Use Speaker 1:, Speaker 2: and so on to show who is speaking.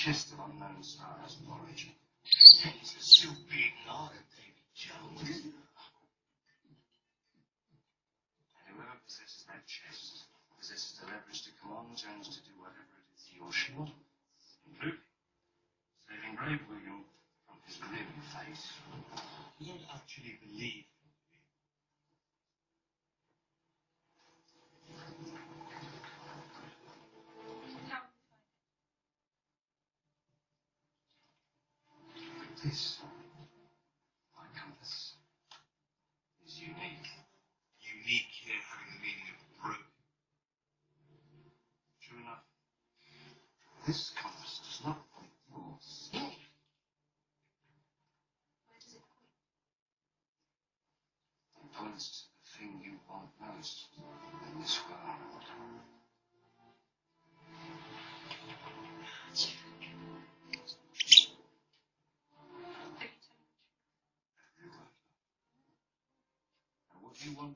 Speaker 1: chest of unknown stars of origin. He's a still being Lord of David Jones. And whoever possesses that chest possesses the leverage to command Jones to do whatever it is he or she wants, including saving brave William from his grim fate. You don't actually believe. This, my compass, is unique.
Speaker 2: Unique here having the meaning of broken.
Speaker 1: True enough. This compass does not point north.
Speaker 3: Where does it point?
Speaker 1: It points to the thing you want most in this world.
Speaker 3: Magic.
Speaker 1: Every word. And what you want